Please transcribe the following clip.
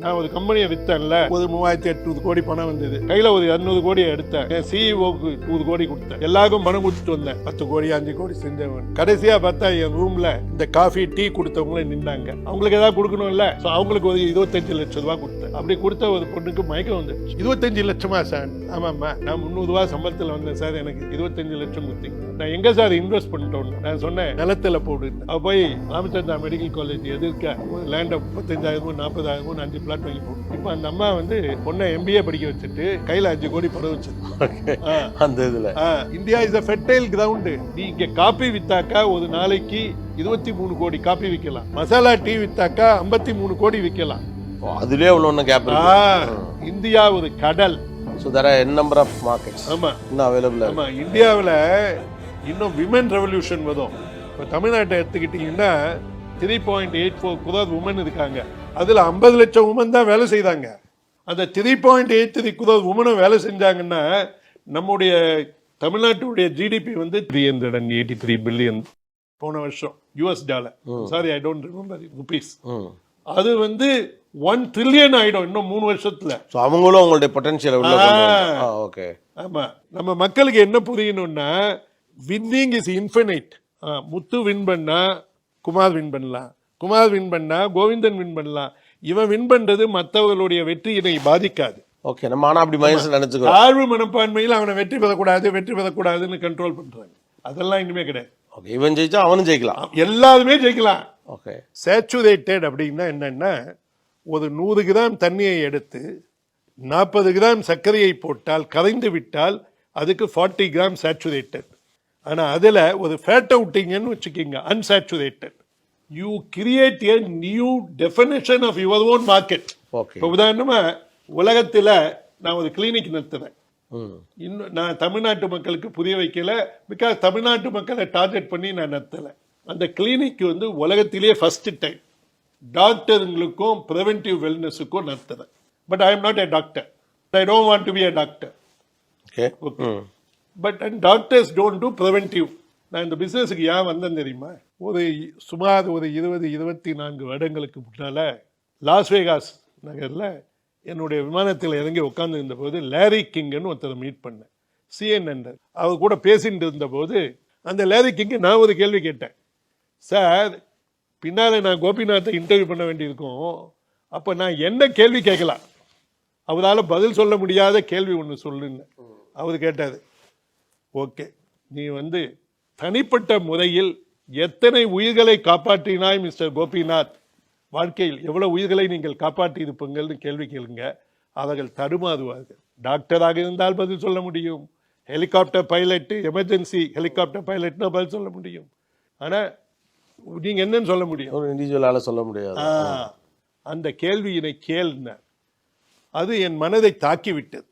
நான் ஒரு கம்பெனியை வித்தேன்ல, ஒரு 3800 கோடி பணம் வந்தது. கையில ஒரு 200 கோடியை எடுத்தேன். என் சிஇஓக்கு 100 கோடி கொடுத்தேன். எல்லாருக்கும் பணம் கொடுத்துட்டு வந்தேன். 10 கோடி 5 கோடி செஞ்சவன். கடைசியா பார்த்தா என் ரூம்ல இந்த காஃபி டீ கொடுத்தவங்களே நின்னாங்க. அவங்களுக்கு ஏதாவது கொடுக்கணும்ல, அவங்களுக்கு ஒரு 25 லட்சம் ரூபாய் கொடுத்தேன். அப்படி கொடுத்த ஒரு பொண்ணுக்கு மயக்கம் வந்துச்சு. 25 லட்சமா சார்? ஆமாம்மா, நான் 300 ரூபாய் சம்பளத்தில் வந்தேன் சார், எனக்கு 25 லட்சம் கொடுத்தீங்க. நான் எங்க சார் இன்வெஸ்ட் பண்ணிட்டோம்? நான் சொன்னேன் நிலத்துல போடு. அவ போய் ராமச்சந்திரா மெடிக்கல் காலேஜ் எதிர்க்க லேண்ட் 35,000 40,000 5 பிளாட் வாங்கி போடும். இப்ப அந்த அம்மா வந்து பொண்ணை MBA படிக்க வச்சுட்டு கையில 5 கோடி படம் வச்சிருக்கு. அந்த இதுல India is a fertile ground. நீங்க காப்பி வித்தாக்கா ஒரு நாளைக்கு 23 கோடி காப்பி விற்கலாம். மசாலா டீ வித்தாக்கா 53 கோடி விற்கலாம். அதுலயே ஒண்ணு கேப் இருக்கு. இந்தியா ஒரு கடல். So there are n number of markets. ஆமா, இன்னும் அவைலபிள். ஆமா, இந்தியாவில் இன்னும் விமன் ரெவல்யூஷன் வரும். இப்போ தமிழ்நாட்டை எடுத்துக்கிட்டீங்கன்னா 3.84 crore உமன் இருக்காங்க. அதுல 50 லட்சம் உமன் தான் வேலை செய்தாங்க. அந்த 3.83 crore உமனும் வேலை செஞ்சாங்கன்னா நம்முடைய தமிழ்நாட்டுடைய ஜிடிபி வந்து 383 பில்லியன் போன வருஷம் US dollar. Sorry, I don't remember rupees. அது வந்து 1 trillion ஆயிடும் இன்னும் 3 வருஷத்துல. அவங்களும் அவங்களுடைய பொட்டன்ஷியல் உள்ள ஓகே. ஆமா, நம்ம மக்களுக்கு என்ன புரியணும்னா winning is infinite. Muthu win பண்ணா குமார் வின் பண்ணலாம், குமார் வின் பண்ணா கோவிந்தன் வின் பண்ணலாம். இவன் வின் பண்றது மற்றவர்களுடைய வெற்றியினை பாதிக்காது. ஓகே, நம்ம ஆனா அப்படி மைண்ட்ல நினைச்சுக்கிறோம். தாழ்வு மனப்பான்மையில் அவனை வெற்றி பெறக்கூடாதுன்னு கண்ட்ரோல் பண்றாங்க. அதெல்லாம் இனிமே கிடையாது. ஓகே, இவன் ஜெயிச்சா அவனும் ஜெயிக்கலாம், எல்லாருமே ஜெயிக்கலாம். ஓகே. சேச்சுரேட்டட் அப்படின்னா என்னன்னா, ஒரு 100 கிராம் தண்ணியை எடுத்து 40 கிராம் சர்க்கரையை போட்டால் கரைந்து விட்டால் அதுக்கு 40 கிராம் சேச்சுரேட்டட். ஆனா அதுல ஒரு ஃபேட் அவுட்டிங்னு வச்சுக்கீங்க, unsaturated. You create a new definition of your own market. இப்போ உதாரணமா உலகத்துல நான் ஒரு கிளினிக் நடத்துறேன். இன்னும் நான் தமிழ்நாட்டு மக்களுக்கு புரிய வைக்கல, பிகாஸ் தமிழ்நாட்டு மக்களை டார்கெட் பண்ணி நான் நடத்தல. அந்த கிளினிக் வந்து உலகத்திலேயே ஃபர்ஸ்ட் டைம் டாக்டருங்களுக்கும் ப்ரிவென்டிவ் வெல்னஸுக்கும் நடத்துறேன். But I am not a doctor. I don't want to be a doctor. Okay, but and doctors don't do preventive. நான் இந்த பிஸ்னஸுக்கு ஏன் வந்தேன் தெரியுமா? சுமார் ஒரு 24 வருடங்களுக்கு முன்னால லாஸ் வேகாஸ் நகரில் என்னுடைய விமானத்தில் இறங்கி உட்கார்ந்து இருந்த போது லேரி கிங்னு ஒருத்தரை மீட் பண்ணேன். CNN அவர் கூட பேசிட்டு இருந்தபோது அந்த லேரி கிங்கு நான் ஒரு கேள்வி கேட்டேன். சார், பின்னால நான் கோபிநாத்தை இன்டர்வியூ பண்ண வேண்டியிருக்கும், அப்போ நான் என்ன கேள்வி கேட்கலாம்? அவரால் பதில் சொல்ல முடியாத கேள்வி ஒன்று சொல்லுன்னு அவர் கேட்டார். ஓகே, நீ வந்து தனிப்பட்ட முறையில் எத்தனை உயிர்களை காப்பாற்றினாய் மிஸ்டர் கோபிநாத்? வாழ்க்கையில் எவ்வளவு உயிர்களை நீங்கள் காப்பாற்றி இருப்பீங்கள்னு கேள்வி கேளுங்க. அவர்கள் தடுமாறுவார்கள். டாக்டராக இருந்தால் பதில் சொல்ல முடியும், ஹெலிகாப்டர் பைலட், எமர்ஜென்சி ஹெலிகாப்டர் பைலட்னா பதில் சொல்ல முடியும். ஆனா நீங்க என்னன்னு சொல்ல முடியும்? ஒரு இண்டிவிஜுவலால சொல்ல முடியாது. அந்த கேள்வியினை கேள்ன அது என் மனதை தாக்கி விட்டது.